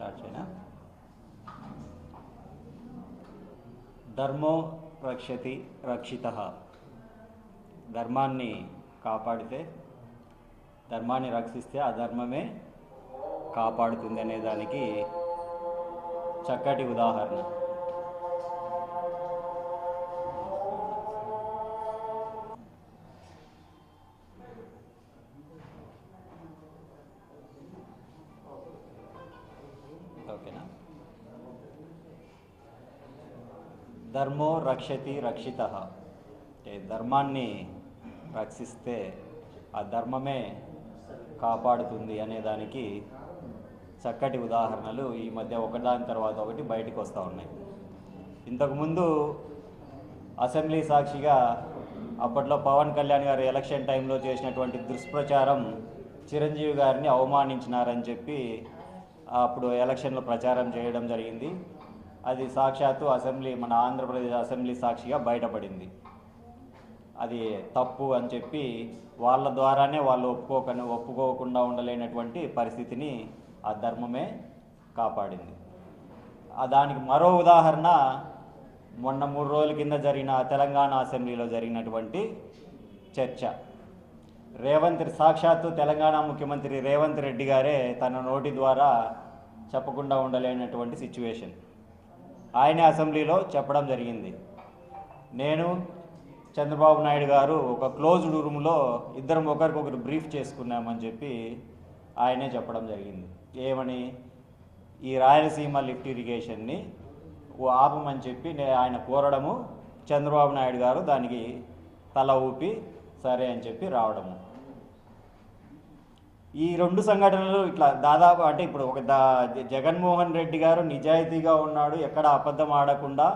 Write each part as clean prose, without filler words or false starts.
Start చేయనా. ధర్మో రక్షతి రక్షితః. ధర్మాన్ని కాపాడితే, ధర్మాన్ని రక్షిస్తే ఆ ధర్మమే కాపాడుతుంది అనే దానికి చక్కటి ఉదాహరణ. ఓకేనా. ధర్మో రక్షతి రక్షితః అంటే ధర్మాన్ని రక్షిస్తే ఆ ధర్మమే కాపాడుతుంది అనేదానికి చక్కటి ఉదాహరణలు ఈ మధ్య ఒకదాని తర్వాత ఒకటి బయటికి వస్తూ ఉన్నాయి. ఇంతకుముందు అసెంబ్లీ సాక్షిగా అప్పట్లో పవన్ కళ్యాణ్ గారు ఎలక్షన్ టైంలో చేసినటువంటి దుష్ప్రచారం చిరంజీవి గారిని అవమానించినారని చెప్పి అప్పుడు ఎలక్షన్లో ప్రచారం చేయడం జరిగింది. అది సాక్షాత్తు మన ఆంధ్రప్రదేశ్ అసెంబ్లీ సాక్షిగా బయటపడింది. అది తప్పు అని చెప్పి వాళ్ళ ద్వారానే వాళ్ళు ఒప్పుకోకుండా ఉండలేనటువంటి పరిస్థితిని ఆ ధర్మమే కాపాడింది. దానికి మరో ఉదాహరణ మొన్న 3 రోజుల కింద జరిగిన తెలంగాణ అసెంబ్లీలో జరిగినటువంటి చర్చ. సాక్షాత్తు తెలంగాణ ముఖ్యమంత్రి రేవంత్ రెడ్డి గారే తన నోటి ద్వారా చెప్పకుండా ఉండలేనటువంటి సిచ్యువేషన్. ఆయనే అసెంబ్లీలో చెప్పడం జరిగింది. నేను చంద్రబాబు నాయుడు గారు ఒక క్లోజ్డ్ రూమ్లో ఇద్దరం ఒకరికొకరు బ్రీఫ్ చేసుకున్నామని చెప్పి ఆయనే చెప్పడం జరిగింది. ఏమని? ఈ రాయలసీమ లిఫ్ట్ ఇరిగేషన్ని ఆపమని చెప్పి ఆయన కోరడము, చంద్రబాబు నాయుడు గారు దానికి తల ఊపి సరే అని చెప్పి రావడము. ఈ 2 సంఘటనలు ఇట్లా దాదాపు అంటే ఇప్పుడు జగన్మోహన్ రెడ్డి గారు నిజాయితీగా ఉన్నాడు, ఎక్కడ అబద్ధం ఆడకుండా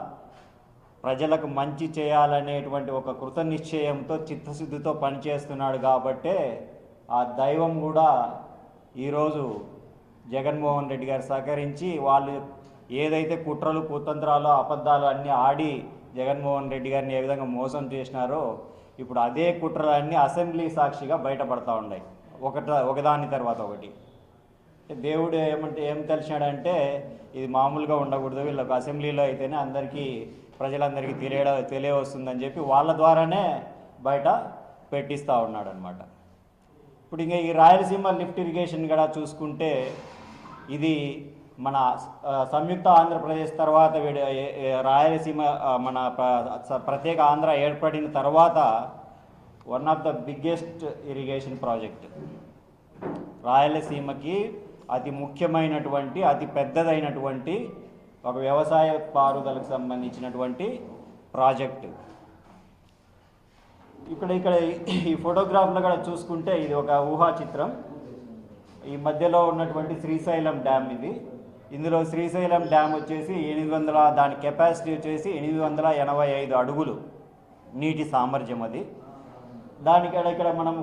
ప్రజలకు మంచి చేయాలనేటువంటి ఒక కృత నిశ్చయంతో చిత్తశుద్ధితో పనిచేస్తున్నాడు. కాబట్టే ఆ దైవం కూడా ఈరోజు జగన్మోహన్ రెడ్డి గారు సహకరించి వాళ్ళు ఏదైతే కుట్రలు కుతంత్రాలు అబద్ధాలు అన్నీ ఆడి జగన్మోహన్ రెడ్డి గారిని ఏ విధంగా మోసం చేసినారో ఇప్పుడు అదే కుట్రలన్నీ అసెంబ్లీ సాక్షిగా బయటపడతా ఉన్నాయి, ఒకదాని తర్వాత ఒకటి. దేవుడు ఏం తెలిసినాడంటే ఇది మామూలుగా ఉండకూడదు, వీళ్ళకి అసెంబ్లీలో అయితేనే ప్రజలందరికీ తెలియవస్తుందని చెప్పి వాళ్ళ ద్వారానే బయట పెట్టిస్తూ ఉన్నాడు అనమాట. ఇప్పుడు ఇంకా ఈ రాయలసీమ లిఫ్ట్ ఇరిగేషన్ కూడా చూసుకుంటే ఇది మన సంయుక్త ఆంధ్రప్రదేశ్ తర్వాత రాయలసీమ మన ప్రత్యేక ఆంధ్ర ఏర్పడిన తర్వాత one of the biggest irrigation project. రాయలసీమకి అతి ముఖ్యమైనటువంటి అతి పెద్దదైనటువంటి ఒక వ్యవసాయ పారుదలకు సంబంధించినటువంటి ప్రాజెక్టు. ఇక్కడ ఈ ఫోటోగ్రాఫ్లో కూడా చూసుకుంటే ఇది ఒక ఊహా చిత్రం. ఈ మధ్యలో ఉన్నటువంటి శ్రీశైలం డ్యామ్ ఇది. ఇందులో శ్రీశైలం డ్యామ్ వచ్చేసి దాని కెపాసిటీ వచ్చేసి 885 అడుగులు నీటి సామర్థ్యం. అది ఇక్కడ మనం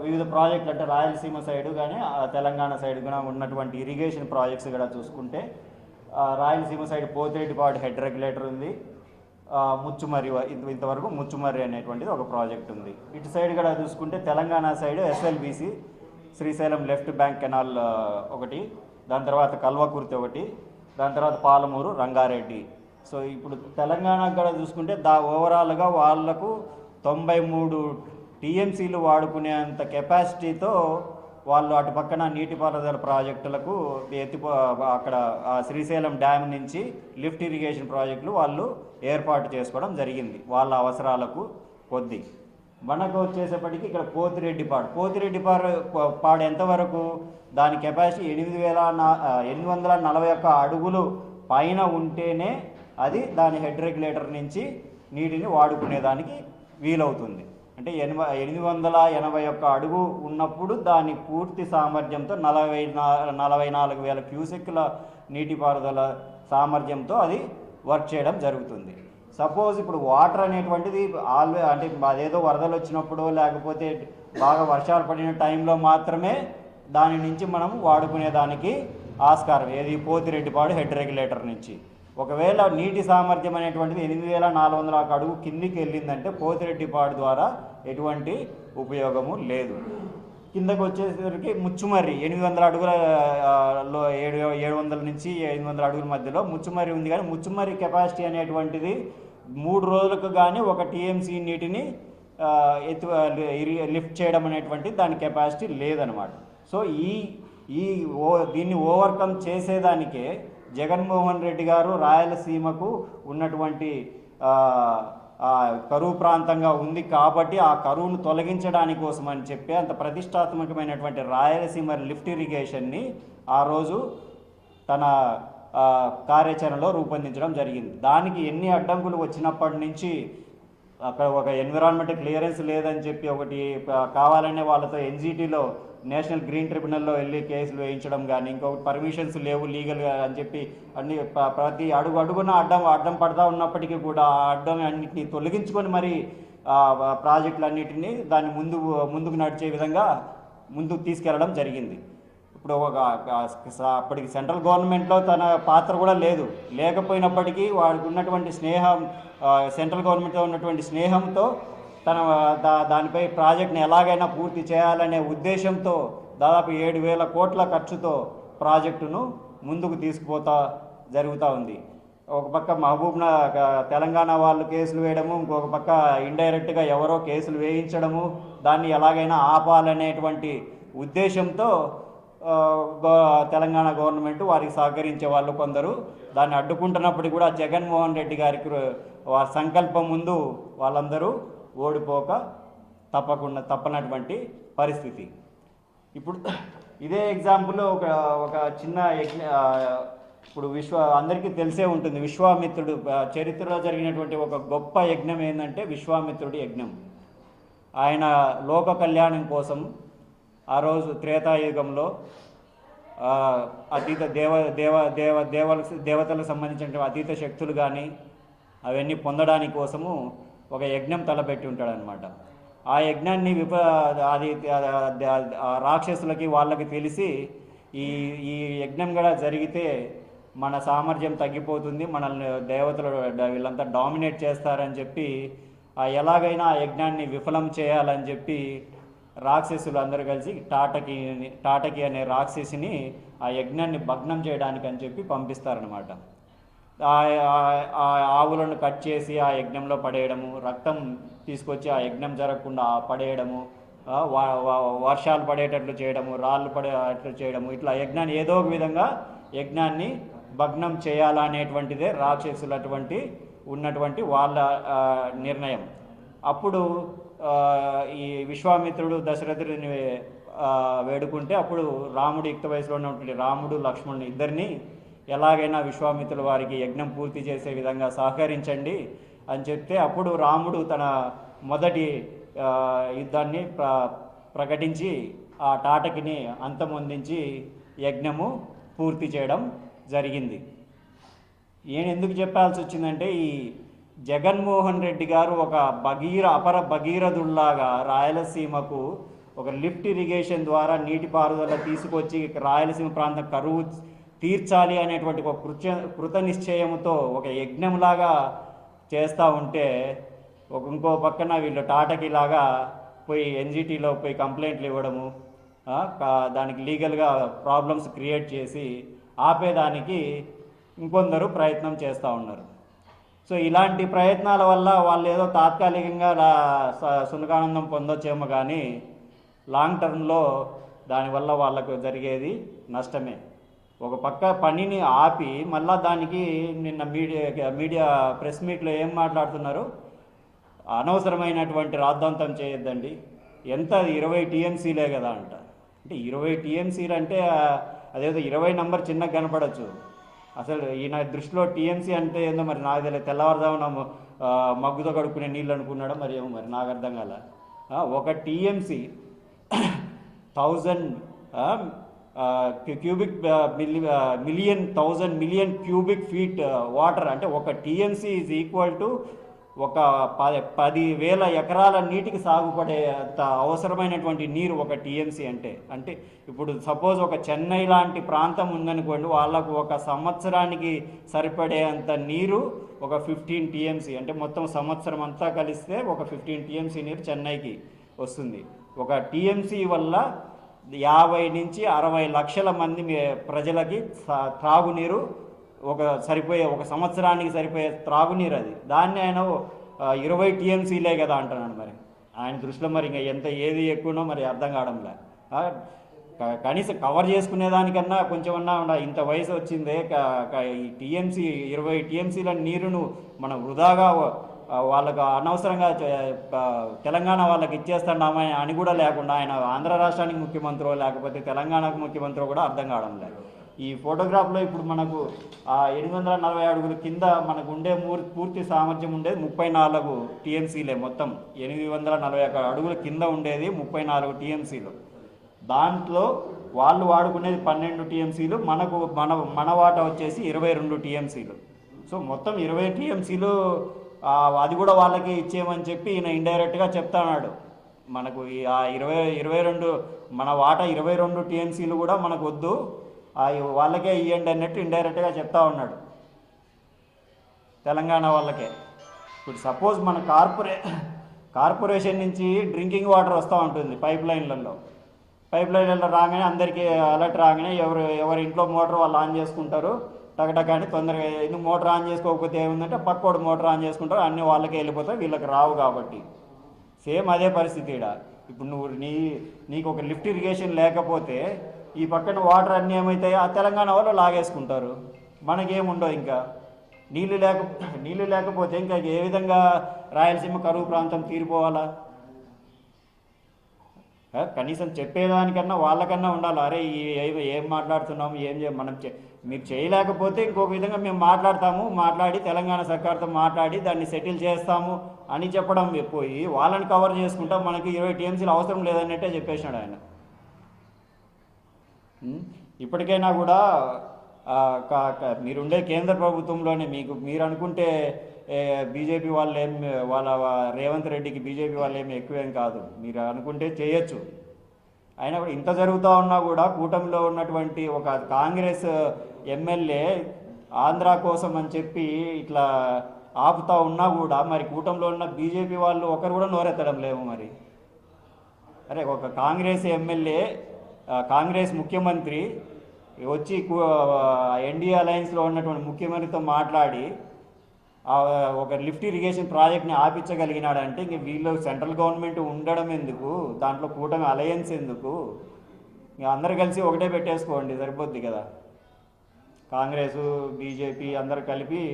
వివిధ ప్రాజెక్టులు అంటే రాయలసీమ సైడు కానీ తెలంగాణ సైడ్ కూడా ఉన్నటువంటి ఇరిగేషన్ ప్రాజెక్ట్స్ కూడా చూసుకుంటే Rayalaseema side Pothireddypadu head regulator ఉంది, ముచ్చుమర్రి ఇంతవరకు ముచ్చుమర్రి అనేటువంటిది ఒక ప్రాజెక్ట్ ఉంది. ఇటు సైడ్ కూడా చూసుకుంటే Telangana side SLBC Srisailam left bank canal ఒకటి, దాని తర్వాత కల్వకుర్తి ఒకటి, దాని తర్వాత పాలమూరు రంగారెడ్డి. సో ఇప్పుడు తెలంగాణకు కూడా చూసుకుంటే ఓవరాల్గా వాళ్లకు 93 టీఎంసీలు వాడుకునేంత కెపాసిటీతో వాళ్ళు అటు పక్కన నీటిపారుదల ప్రాజెక్టులకు అక్కడ శ్రీశైలం డ్యామ్ నుంచి లిఫ్ట్ ఇరిగేషన్ ప్రాజెక్టులు వాళ్ళు ఏర్పాటు చేసుకోవడం జరిగింది వాళ్ళ అవసరాలకు కొద్ది. మనకు వచ్చేసేపటికి ఇక్కడ పోతిరెడ్డిపాడు ఎంతవరకు దాని కెపాసిటీ 841 అడుగులు పైన ఉంటేనే అది దాని హెడ్ రెగ్యులేటర్ నుంచి నీటిని వాడుకునేదానికి వీలవుతుంది. అంటే 881 అడుగు ఉన్నప్పుడు దాని పూర్తి సామర్థ్యంతో 44,000 క్యూసెక్ల నీటిపారుదల సామర్థ్యంతో అది వర్క్ చేయడం జరుగుతుంది. సపోజ్ ఇప్పుడు వాటర్ అనేటువంటిది అంటే అదేదో వరదలు వచ్చినప్పుడు లేకపోతే బాగా వర్షాలు పడిన టైంలో మాత్రమే దాని నుంచి మనం వాడుకునేదానికి ఆస్కారం. ఏది? పోతిరెడ్డిపాడు హెడ్ రెగ్యులేటర్ నుంచి. ఒకవేళ నీటి సామర్థ్యం అనేటువంటిది 8,400 అడుగు కిందికి వెళ్ళిందంటే పోతిరెడ్డిపాడు ద్వారా ఎటువంటి ఉపయోగము లేదు. కిందకు వచ్చేసరికి ముచ్చుమర్రి 800 అడుగుల లో 700 నుంచి 800 అడుగుల మధ్యలో ముచ్చుమర్రి ఉంది. కానీ ముచ్చుమర్రి కెపాసిటీ అనేటువంటిది 3 రోజులకు కానీ 1 టీఎంసీ నీటిని లిఫ్ట్ చేయడం అనేటువంటిది దాని కెపాసిటీ లేదనమాట. సో దీన్ని ఓవర్కమ్ చేసేదానికే జగన్మోహన్ రెడ్డి గారు రాయలసీమకు ఉన్నటువంటి కరువు ప్రాంతంగా ఉంది కాబట్టి ఆ కరువును తొలగించడానికి కోసం అని చెప్పి అంత ప్రతిష్టాత్మకమైనటువంటి రాయలసీమ లిఫ్ట్ ఇరిగేషన్ని ఆ రోజు తన కార్యాచరణలో రూపొందించడం జరిగింది. దానికి ఎన్ని అడ్డంకులు వచ్చినప్పటి నుంచి అక్కడ ఒక ఎన్విరాన్మెంట్ క్లియరెన్స్ లేదని చెప్పి ఒకటి కావాలనే వాళ్ళతో ఎన్జిటీలో నేషనల్ గ్రీన్ ట్రిబ్యునల్లో వెళ్ళి కేసులు వేయించడం కానీ, ఇంకొకటి పర్మిషన్స్ లేవు లీగల్గా అని చెప్పి అన్ని ప్రతి అడుగున అడ్డం పడతా ఉన్నప్పటికీ కూడా ఆ అడ్డం అన్నింటినీ తొలగించుకొని మరి ప్రాజెక్టులన్నిటినీ దాన్ని ముందుకు నడిచే విధంగా ముందుకు తీసుకెళ్లడం జరిగింది. ఇప్పుడు అప్పటికి సెంట్రల్ గవర్నమెంట్లో తన పాత్ర కూడా లేకపోయినప్పటికీ వాడికి ఉన్నటువంటి స్నేహం, సెంట్రల్ గవర్నమెంట్తో ఉన్నటువంటి స్నేహంతో దానిపై ప్రాజెక్ట్ని ఎలాగైనా పూర్తి చేయాలనే ఉద్దేశంతో దాదాపు 7,000 కోట్ల ఖర్చుతో ప్రాజెక్టును ముందుకు జరుగుతూ ఉంది. ఒక పక్క తెలంగాణ వాళ్ళు కేసులు వేయడము, ఇంకొక పక్క ఇండైరెక్ట్గా ఎవరో కేసులు వేయించడము, దాన్ని ఎలాగైనా ఆపాలనేటువంటి ఉద్దేశంతో తెలంగాణ గవర్నమెంట్ వారికి సహకరించే వాళ్ళు కొందరు దాన్ని అడ్డుకుంటున్నప్పటికీ కూడా జగన్మోహన్ రెడ్డి గారికి వారి సంకల్పం ముందు వాళ్ళందరూ ఓడిపోక తప్పనటువంటి పరిస్థితి. ఇప్పుడు ఇదే ఎగ్జాంపుల్ ఒక చిన్న ఇప్పుడు అందరికీ తెలిసే ఉంటుంది, విశ్వామిత్రుడు చరిత్రలో జరిగినటువంటి ఒక గొప్ప యజ్ఞం ఏంటంటే విశ్వామిత్రుడి యజ్ఞం. ఆయన లోక కళ్యాణం కోసం ఆ రోజు త్రేతాయుగంలో అతీత దేవతలకు సంబంధించిన అతీత శక్తులు కానీ అవన్నీ పొందడానికి కోసము ఒక యజ్ఞం తలపెట్టి ఉంటాడనమాట. ఆ యజ్ఞాన్ని రాక్షసులకి వాళ్ళకి తెలిసి ఈ యజ్ఞం కూడా జరిగితే మన సామర్థ్యం తగ్గిపోతుంది, మనల్ని దేవతలు వీళ్ళంతా డామినేట్ చేస్తారని చెప్పి ఎలాగైనా ఆ యజ్ఞాన్ని విఫలం చేయాలని చెప్పి రాక్షసులు అందరూ కలిసి టాటకి అనే రాక్షసిని ఆ యజ్ఞాన్ని భగ్నం చేయడానికి అని చెప్పి పంపిస్తారనమాట. ఆవులను కట్ చేసి ఆ యజ్ఞంలో పడేయడము, రక్తం తీసుకొచ్చి ఆ యజ్ఞం జరగకుండా పడేయడము, వర్షాలు పడేటట్లు చేయడము, రాళ్ళు పడేటట్లు చేయడము, ఇట్లా యజ్ఞాన్ని ఏదో ఒక విధంగా యజ్ఞాన్ని భగ్నం చేయాలనేటువంటిదే రాక్షసులటువంటి ఉన్నటువంటి వాళ్ళ నిర్ణయం. అప్పుడు ఈ విశ్వామిత్రుడు దశరథుడిని వేడుకుంటే అప్పుడు రాముడు యుక్త వయసులో ఉన్నటువంటి రాముడు లక్ష్మణుడు ఇద్దరిని ఎలాగైనా విశ్వామిత్రుల వారికి యజ్ఞం పూర్తి చేసే విధంగా సహకరించండి అని చెప్తే అప్పుడు రాముడు తన మొదటి యుద్ధాన్ని ప్రకటించి ఆ టాటకిని అంతమొందించి యజ్ఞము పూర్తి చేయడం జరిగింది. ఎందుకు చెప్పాల్సి వచ్చిందంటే ఈ జగన్మోహన్ రెడ్డి గారు ఒక అపర భగీరథుల్లాగా రాయలసీమకు ఒక లిఫ్ట్ ఇరిగేషన్ ద్వారా నీటిపారుదల తీసుకొచ్చి రాయలసీమ ప్రాంతం కరువు తీర్చాలి అనేటువంటి ఒక కృత నిశ్చయంతో ఒక యజ్ఞంలాగా చేస్తూ ఉంటే ఇంకో పక్కన వీళ్ళు టాటకిలాగా పోయి ఎన్జిటీలో పోయి కంప్లైంట్లు ఇవ్వడము, దానికి లీగల్గా ప్రాబ్లమ్స్ క్రియేట్ చేసి ఆపేదానికి ఇంకొందరు ప్రయత్నం చేస్తూ ఉన్నారు. సో ఇలాంటి ప్రయత్నాల వల్ల వాళ్ళు ఏదో తాత్కాలికంగా సునకానందం పొందొచ్చేమో కానీ లాంగ్ టర్మ్లో దానివల్ల వాళ్ళకు జరిగేది నష్టమే. ఒక పక్క పనిని ఆపి మళ్ళా దానికి నిన్న మీడియా ప్రెస్ మీట్లో ఏం మాట్లాడుతున్నారు, అనవసరమైనటువంటి రాద్ధాంతం చేయొద్దండి, ఎంత 20 టీఎంసీలే కదా అంట. అంటే 20 టీఎంసీలు అంటే అదేదో 20 నంబర్ చిన్నగా కనపడచ్చు, అసలు ఈయన దృష్టిలో టీఎంసీ అంటే ఏందో మరి నాకు తెలియదు. తెల్లవారుదామున మగ్గుతో కడుక్కునే నీళ్ళు అనుకున్నాడో మరి ఏమో మరి నాకు అర్థం కాల. ఒక TMC 1000 cubic million cubic feet water, అంటే ఒక టీఎంసీ ఈజ్ ఈక్వల్ టు ఒక 10,000 ఎకరాల నీటికి సాగుపడే అంత అవసరమైనటువంటి నీరు ఒక టీఎంసీ అంటే ఇప్పుడు సపోజ్ ఒక చెన్నై లాంటి ప్రాంతం ఉందనుకోండి, వాళ్ళకు ఒక సంవత్సరానికి సరిపడే అంత నీరు ఒక 15 టీఎంసీ, అంటే మొత్తం సంవత్సరం అంతా కలిస్తే ఒక 15 టీఎంసీ నీరు చెన్నైకి వస్తుంది. ఒక టీఎంసీ వల్ల 50 నుంచి 60 లక్షల మంది ప్రజలకి త్రాగునీరు ఒక సంవత్సరానికి సరిపోయే త్రాగునీరు అది. దాన్ని ఆయన 20 టీఎంసీలే కదా అంటున్నాడు. మరి ఆయన దృష్టిలో మరి ఇంకా ఏది ఎక్కువనో మరి అర్థం కావడంలే. కనీసం కవర్ చేసుకునేదానికన్నా కొంచెమన్నా ఇంత వయసు వచ్చిందే, ఈ టీఎంసీ 20 టీఎంసీల నీరును మనం వృధాగా వాళ్ళకు అనవసరంగా తెలంగాణ వాళ్ళకి ఇచ్చేస్తున్నామని అని కూడా లేకుండా ఆయన ఆంధ్ర రాష్ట్రానికి ముఖ్యమంత్రో లేకపోతే తెలంగాణకు ముఖ్యమంత్రో కూడా అర్థం కావడం లేదు. ఈ ఫోటోగ్రాఫ్లో ఇప్పుడు మనకు 840 అడుగుల కింద మనకు ఉండే పూర్తి సామర్థ్యం ఉండేది 34 టీఎంసీలే. మొత్తం 841 అడుగుల కింద ఉండేది 34 టీఎంసీలు. దాంట్లో వాళ్ళు వాడుకునేది 12 టీఎంసీలు, మన వాటా వచ్చేసి 22 టీఎంసీలు. సో మొత్తం 20 టీఎంసీలు అది కూడా వాళ్ళకి ఇచ్చేయమని చెప్పి ఈయన ఇండైరెక్ట్గా చెప్తున్నాడు. మనకు ఆ 22 మన వాటా 22 టీఎంసీలు కూడా మనకు వద్దు, వాళ్ళకే ఇవ్వండి అన్నట్టు ఇండైరెక్ట్గా చెప్తా ఉన్నాడు తెలంగాణ వాళ్ళకే. ఇప్పుడు సపోజ్ మన కార్పొరేషన్ నుంచి డ్రింకింగ్ వాటర్ వస్తూ ఉంటుంది పైప్ లైన్లలో రాగానే అందరికీ అలర్ట్ రాగానే ఎవరి ఇంట్లో మోటార్ వాళ్ళు ఆన్ చేసుకుంటారు టకటకాని తొందరగా. ఎందుకు మోటార్ ఆన్ చేసుకోకపోతే ఏముందంటే పక్కోడు మోటార్ ఆన్ చేసుకుంటారు, అన్నీ వాళ్ళకే వెళ్ళిపోతాయి, వీళ్ళకి రావు కాబట్టి. సేమ్ అదే పరిస్థితి ఇక్కడ. ఇప్పుడు నీకు ఒక లిఫ్ట్ ఇరిగేషన్ లేకపోతే ఈ పక్కన వాటర్ అన్నీ ఏమవుతాయి, ఆ తెలంగాణ వాళ్ళు లాగేసుకుంటారు, మనకేముండవు. ఇంకా నీళ్ళు లేకపోతే ఇంకా ఏ విధంగా రాయలసీమ కరువు ప్రాంతం తీరిపోవాలా? కనీసం చెప్పేదానికన్నా వాళ్ళకన్నా ఉండాలి. అరే ఏం మాట్లాడుతున్నాము, మనం మీరు చేయలేకపోతే ఇంకొక విధంగా మేము మాట్లాడి తెలంగాణ సర్కార్తో మాట్లాడి దాన్ని సెటిల్ చేస్తాము అని చెప్పడం పోయి వాళ్ళని కవర్ చేసుకుంటా మనకి 20 టీఎంసీలు అవసరం లేదన్నట్టే చెప్పేసినాడు ఆయన. ఇప్పటికైనా కూడా మీరుండే కేంద్ర ప్రభుత్వంలోనే మీరు అనుకుంటే బీజేపీ వాళ్ళ రేవంత్ రెడ్డికి బీజేపీ వాళ్ళు ఏమి ఎక్కువేం కాదు, మీరు అనుకుంటే చేయొచ్చు. అయినా కూడా ఇంత జరుగుతూ ఉన్నా కూడా కూటమిలో ఉన్నటువంటి ఒక కాంగ్రెస్ ఎమ్మెల్యే ఆంధ్ర కోసం అని చెప్పి ఇట్లా ఆపుతా ఉన్నా కూడా మరి కూటమిలో ఉన్న బీజేపీ వాళ్ళు ఒకరు కూడా నోరెత్తడం లేవు. మరి అరే ఒక కాంగ్రెస్ ఎమ్మెల్యే కాంగ్రెస్ ముఖ్యమంత్రి వచ్చి ఎన్డీఏ అలయన్స్లో ఉన్నటువంటి ముఖ్యమంత్రితో మాట్లాడి ఒక లిఫ్ట్ ఇరిగేషన్ ప్రాజెక్ట్ని ఆపించగలిగినాడంటే ఇంక వీళ్ళు సెంట్రల్ గవర్నమెంట్ ఉండడం ఎందుకు, దాంట్లో కూటమి అలయన్స్ ఎందుకు? ఇంక అందరు కలిసి ఒకటే పెట్టేసుకోండి, సరిపోద్ది కదా. కాంగ్రెస్ బీజేపీ అందరు కలిపి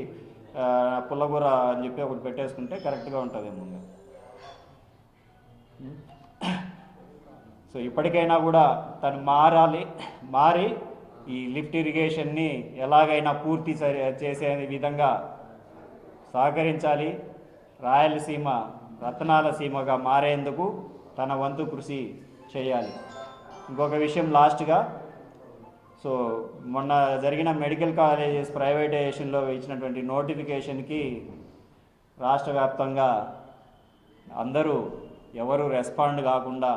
పుల్లగూర అని చెప్పి ఒకటి పెట్టేసుకుంటే కరెక్ట్గా ఉంటుంది ముందు. సో ఇప్పటికైనా కూడా తను మారి ఈ లిఫ్ట్ ఇరిగేషన్ని ఎలాగైనా పూర్తి చేసే విధంగా సహకరించాలి. రాయలసీమ రత్నాల సీమగా మారేందుకు తన వంతు కృషి చేయాలి. ఇంకొక విషయం లాస్ట్గా, సో మొన్న జరిగిన మెడికల్ కాలేజెస్ ప్రైవేటైజేషన్లో ఇచ్చినటువంటి నోటిఫికేషన్కి రాష్ట్ర వ్యాప్తంగా అందరూ ఎవరు రెస్పాండ్ కాకుండా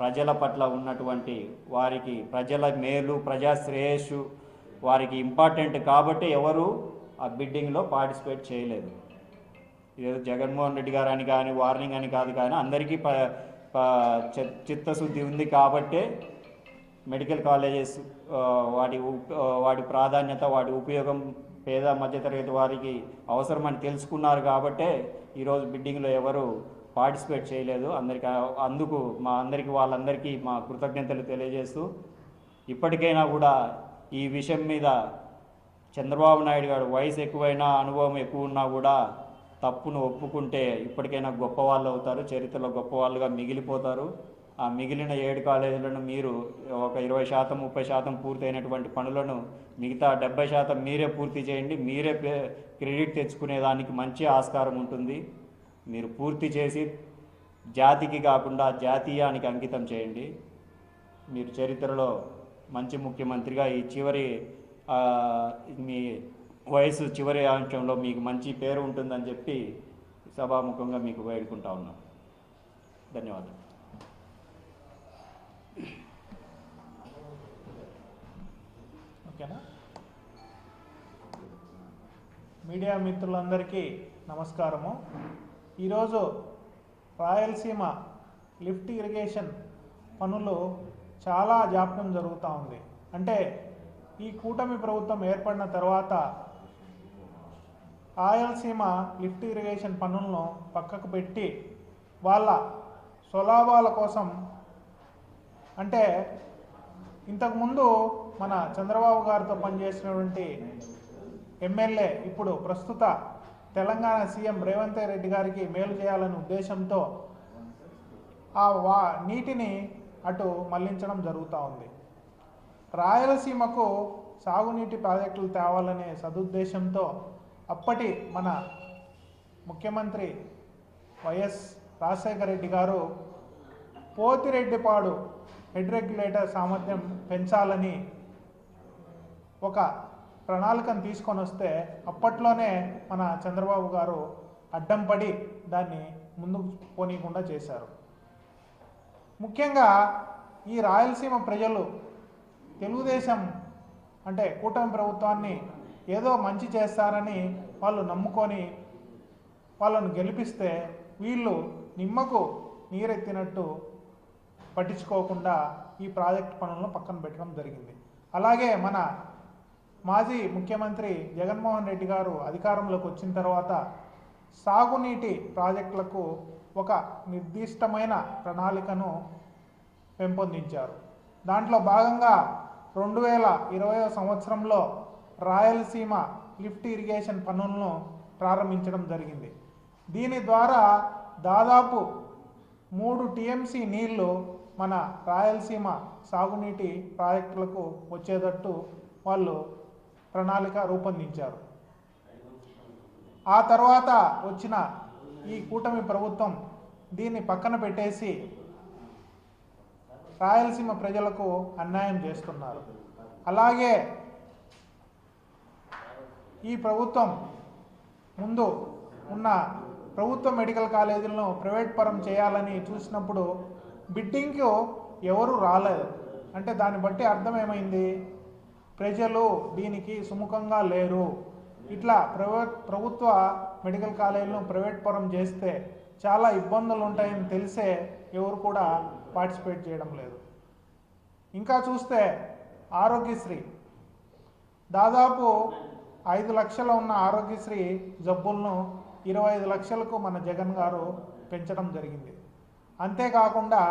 ప్రజల పట్ల ఉన్నటువంటి వారికి ప్రజల మేలు ప్రజా శ్రేయస్సు వారికి ఇంపార్టెంట్ కాబట్టి ఎవరు ఆ బిడ్డింగ్లో పార్టిసిపేట్ చేయలేదు. ఇదేదో జగన్మోహన్ రెడ్డి గారు అని కానీ వార్నింగ్ అని కాదు, కానీ అందరికీ చిత్తశుద్ధి ఉంది కాబట్టే మెడికల్ కాలేజెస్ వాటి ప్రాధాన్యత వాటి ఉపయోగం పేద మధ్యతరగతి వారికి అవసరమని తెలుసుకున్నారు కాబట్టే ఈరోజు బిడ్డింగ్లో ఎవరు పార్టిసిపేట్ చేయలేదు. అందుకు వాళ్ళందరికీ మా కృతజ్ఞతలు తెలియజేస్తూ, ఇప్పటికైనా కూడా ఈ విషయం మీద చంద్రబాబు నాయుడు గారు వయసు ఎక్కువైనా అనుభవం ఎక్కువ ఉన్నా కూడా తప్పును ఒప్పుకుంటే ఇప్పటికైనా గొప్పవాళ్ళు అవుతారు, చరిత్రలో గొప్పవాళ్ళుగా మిగిలిపోతారు. ఆ మిగిలిన 7 కాలేజీలను మీరు ఒక 20% 30% పూర్తయినటువంటి పనులను మిగతా 70% మీరే పూర్తి చేయండి. మీరే క్రెడిట్ తెచ్చుకునేదానికి మంచి ఆస్కారం ఉంటుంది. మీరు పూర్తి చేసి జాతికి కాకుండా జాతీయానికి అంకితం చేయండి. మీరు చరిత్రలో మంచి ముఖ్యమంత్రిగా ఈ మీ వయసు చివరి అంశంలో మీకు మంచి పేరు ఉంటుందని చెప్పి సభాముఖంగా మీకు వేడుకుంటా ఉన్నాను. ధన్యవాదాలు. ఓకేనా? మీడియా మిత్రులందరికీ నమస్కారము. ఈరోజు రాయలసీమ లిఫ్ట్ ఇరిగేషన్ పనులు చాలా జాప్యం జరుగుతూ ఉంది. అంటే ఈ కూటమి ప్రభుత్వం ఏర్పడిన తర్వాత రాయలసీమ లిఫ్ట్ ఇరిగేషన్ పనులను పక్కకు పెట్టి వాళ్ళ స్వలాభాల కోసం, అంటే ఇంతకుముందు మన చంద్రబాబు గారితో పనిచేసినటువంటి ఎమ్మెల్యే ఇప్పుడు ప్రస్తుత తెలంగాణ సీఎం రేవంత్ రెడ్డి గారికి మేలు చేయాలనే ఉద్దేశంతో ఆ నీటిని అటు మళ్లించడం జరుగుతూ ఉంది. రాయలసీమకు సాగునీటి ప్రాజెక్టులు తేవాలనే సదుద్దేశంతో అప్పటి మన ముఖ్యమంత్రి వైఎస్ రాజశేఖర రెడ్డి గారు పోతిరెడ్డిపాడు హెడ్ రెగ్యులేటర్ సామర్థ్యం పెంచాలని ఒక ప్రణాళికను తీసుకొని వస్తే అప్పట్లోనే మన చంద్రబాబు గారు అడ్డం పడి దాన్ని ముందుకు పోనీయకుండా చేశారు. ముఖ్యంగా ఈ రాయలసీమ ప్రజలు తెలుగుదేశం అంటే కూటమి ప్రభుత్వాన్ని ఏదో మంచి చేస్తారని వాళ్ళు నమ్ముకొని వాళ్ళను గెలిపిస్తే వీళ్ళు నిమ్మకు నీరెత్తినట్టు పట్టించుకోకుండా ఈ ప్రాజెక్ట్ పనులను పక్కన పెట్టడం జరిగింది. అలాగే మన మాజీ ముఖ్యమంత్రి జగన్మోహన్ రెడ్డి గారు అధికారంలోకి వచ్చిన తర్వాత సాగునీటి ప్రాజెక్టులకు ఒక నిర్దిష్టమైన ప్రణాళికను పెంపొందించారు. దాంట్లో భాగంగా 2020 సంవత్సరంలో రాయలసీమ లిఫ్ట్ ఇరిగేషన్ పనులను ప్రారంభించడం జరిగింది. దీని ద్వారా దాదాపు 3 టీఎంసీ నీళ్లు మన రాయలసీమ సాగునీటి ప్రాజెక్టులకు వచ్చేటట్టు వాళ్ళు ప్రణాళిక రూపొందించారు. ఆ తర్వాత వచ్చిన ఈ కూటమి ప్రభుత్వం దీన్ని పక్కన పెట్టేసి రాయలసీమ ప్రజలకు అన్యాయం చేస్తున్నారు. అలాగే ఈ ప్రభుత్వం ముందు ఉన్న ప్రభుత్వ మెడికల్ కాలేజీలను ప్రైవేట్ పరం చేయాలని చూసినప్పుడు బిడ్డింగ్కు ఎవరు రాలేదు. అంటే దాన్ని బట్టి అర్థం ఏమైంది, ప్రజలు దీనికి సుముఖంగా లేరు. ఇట్లా ప్రభుత్వ మెడికల్ కాలేజీలను ప్రైవేట్ పరం చేస్తే చాలా ఇబ్బందులు ఉంటాయని తెలిసే ఎవరు కూడా పార్టిసిపేట్ చేయడం లేదు. ఇంకా చూస్తే ఆరోగ్యశ్రీ దాదాపు 5 లక్షలు ఉన్న ఆరోగ్యశ్రీ జబ్బులను 25 లక్షలకు మన జగన్ గారు పెంచడం జరిగింది. అంతేకాకుండా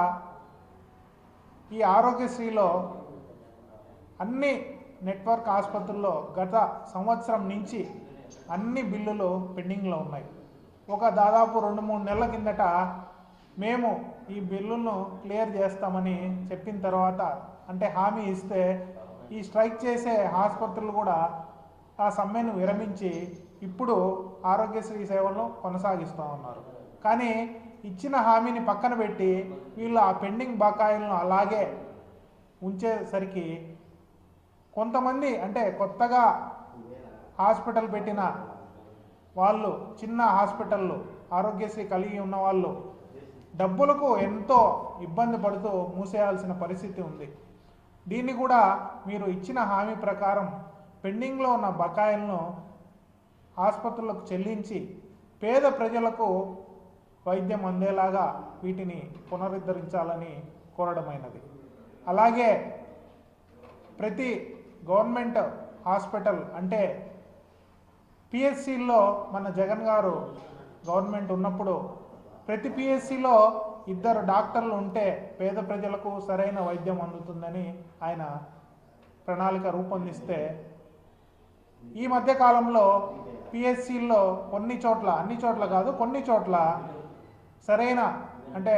ఈ ఆరోగ్యశ్రీలో అన్ని నెట్వర్క్ ఆసుపత్రుల్లో గత సంవత్సరం నుంచి అన్ని బిల్లులు పెండింగ్లో ఉన్నాయి. ఒక దాదాపు 2-3 నెలల కిందట మేము ఈ బిల్లులను క్లియర్ చేస్తామని చెప్పిన తర్వాత, అంటే హామీ ఇస్తే ఈ స్ట్రైక్ చేసే ఆసుపత్రులు కూడా ఆ సమ్మెను విరమించి ఇప్పుడు ఆరోగ్యశ్రీ సేవలను కొనసాగిస్తూ ఉన్నారు. కానీ ఇచ్చిన హామీని పక్కన పెట్టి వీళ్ళు ఆ పెండింగ్ బకాయిలను అలాగే ఉంచేసరికి కొంతమంది, అంటే కొత్తగా హాస్పిటల్ పెట్టిన వాళ్ళు, చిన్న హాస్పిటళ్ళు ఆరోగ్యశ్రీ కలిగి ఉన్న వాళ్ళు డబ్బులకు ఎంతో ఇబ్బంది పడుతూ మూసేయాల్సిన పరిస్థితి ఉంది. దీన్ని కూడా మీరు ఇచ్చిన హామీ ప్రకారం పెండింగ్లో ఉన్న బకాయిలను ఆసుపత్రులకు చెల్లించి పేద ప్రజలకు వైద్యం అందేలాగా వీటిని పునరుద్ధరించాలని కోరడమైనది. అలాగే ప్రతి గవర్నమెంట్ హాస్పిటల్, అంటే పిఎస్సిల్లో మన జగన్ గారు గవర్నమెంట్ ఉన్నప్పుడు ప్రతి పిఎస్సిలో 2 డాక్టర్లు ఉంటే పేద ప్రజలకు సరైన వైద్యం అందుతుందని ఆయన ప్రణాళిక రూపొందిస్తే ఈ మధ్య కాలంలో పిఎస్సిల్లో కొన్ని చోట్ల, అన్ని చోట్ల కాదు కొన్ని చోట్ల సరైన, అంటే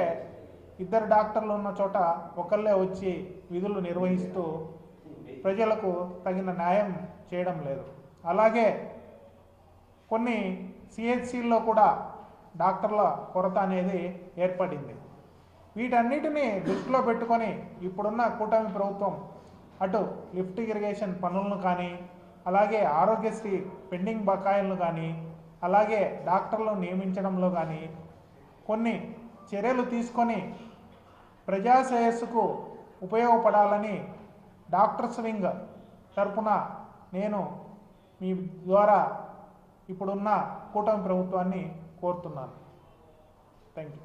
2 డాక్టర్లు ఉన్న చోట ఒకళ్ళే వచ్చి విధులు నిర్వహిస్తూ ప్రజలకు తగిన న్యాయం చేయడం లేదు. అలాగే కొన్ని సిహెచ్సిల్లో కూడా డాక్టర్ల కొరత అనేది ఏర్పడింది. వీటన్నిటిని దృష్టిలో పెట్టుకొని ఇప్పుడున్న కూటమి ప్రభుత్వం అటు లిఫ్ట్ ఇరిగేషన్ పనులను కానీ, అలాగే ఆరోగ్యశ్రీ పెండింగ్ బకాయిలను కానీ, అలాగే డాక్టర్లను నియమించడంలో కానీ కొన్ని చర్యలు తీసుకొని ప్రజాశ్రేయస్సుకు ఉపయోగపడాలని డాక్టర్స్ వింగ్ తరపున నేను మీ ద్వారా ఇప్పుడున్న కూటమి ప్రభుత్వాన్ని కోరుతున్నాను. Thank you.